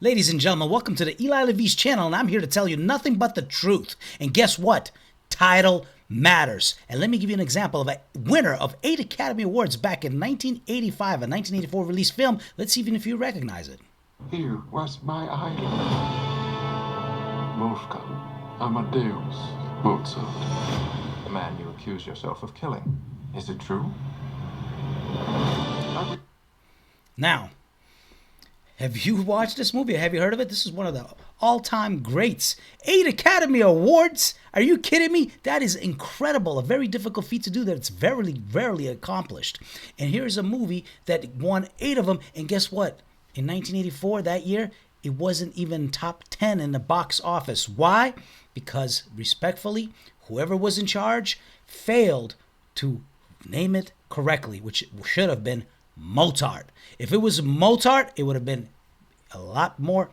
Ladies and gentlemen, welcome to the Eli Liviz channel, and I'm here to tell you nothing but the truth. And guess what? Title matters. And let me give you an example of a winner of 8 Academy Awards back in 1985, a 1984 released film. Let's see even if you recognize it. Here was my idol. Wolfgang Amadeus Mozart. The man you accuse yourself of killing. Is it true? Now, have you watched this movie? Have you heard of it? This is one of the all-time greats. 8 Academy Awards? Are you kidding me? That is incredible. A very difficult feat to do that. It's very rarely accomplished. And here's a movie that won 8 of them. And guess what? In 1984, that year, it wasn't even top 10 in the box office. Why? Because, respectfully, whoever was in charge failed to name it correctly, which should have been Mozart. If it was Mozart, it would have been a lot more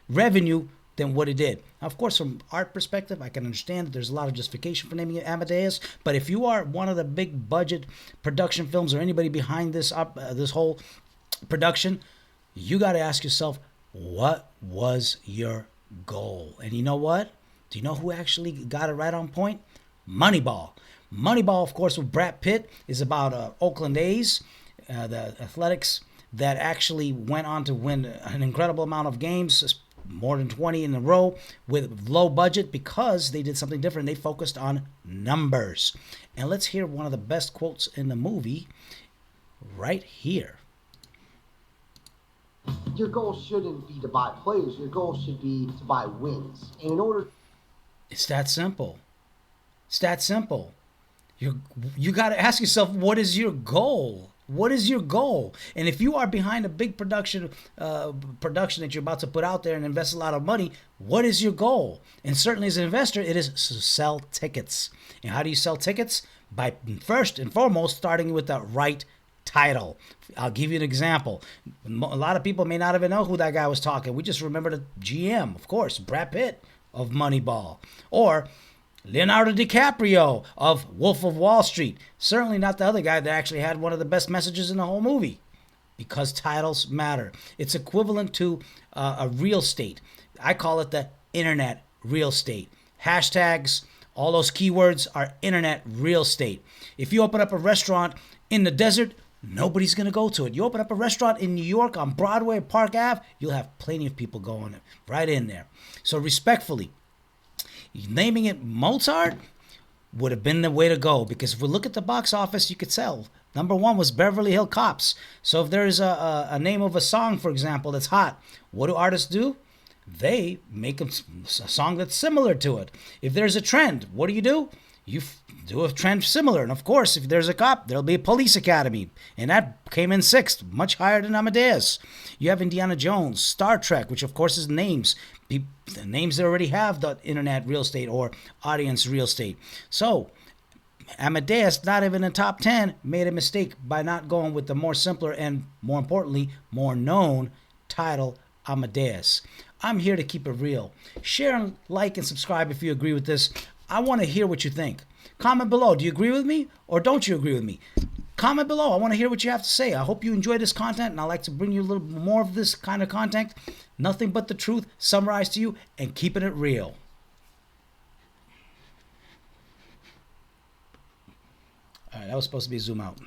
revenue than what it did. Now, of course, from art perspective, I can understand that there's a lot of justification for naming it Amadeus. But if you are one of the big budget production films or anybody behind this this whole production, you got to ask yourself, what was your goal? And you know what? Do you know who actually got it right on point? Moneyball. Moneyball, of course, with Brad Pitt, is about Oakland A's, the Athletics, that actually went on to win an incredible amount of games, more than 20 in a row, with low budget because they did something different. They focused on numbers. And let's hear one of the best quotes in the movie right here. Your goal shouldn't be to buy players. Your goal should be to buy wins. And in order... It's that simple. It's that simple. You got to ask yourself, what is your goal? What is your goal? And if you are behind a big production that you're about to put out there and invest a lot of money, what is your goal? And certainly as an investor, it is to sell tickets. And how do you sell tickets? By first and foremost, starting with the right title. I'll give you an example. A lot of people may not even know who that guy was talking. We just remember the GM, of course, Brad Pitt of Moneyball. Or Leonardo DiCaprio of Wolf of Wall Street. Certainly not the other guy that actually had one of the best messages in the whole movie. Because titles matter. It's equivalent to a real estate. I call it the internet real estate. Hashtags, all those keywords are internet real estate. If you open up a restaurant in the desert, nobody's going to go to it. You open up a restaurant in New York on Broadway or Park Ave, you'll have plenty of people going right in there. So respectfully, naming it Mozart would have been the way to go, because if we look at the box office, you could tell. Number 1 was Beverly Hills Cops. So if there's a name of a song, for example, that's hot, what do artists do? They make a song that's similar to it. If there's a trend, what do? You do a trend similar. And of course, if there's a cop, there'll be a Police Academy. And that came in 6th, much higher than Amadeus. You have Indiana Jones, Star Trek, which of course is names. The names that already have the internet real estate or audience real estate. So Amadeus, not even in the top 10, made a mistake by not going with the more simpler and, more importantly, more known title, Amadeus. I'm here to keep it real. Share, like, and subscribe if you agree with this. I want to hear what you think. Comment below. Do you agree with me or don't you agree with me? Comment below. I want to hear what you have to say. I hope you enjoy this content, and I like to bring you a little more of this kind of content. Nothing but the truth summarized to you and keeping it real. All right, that was supposed to be a zoom out.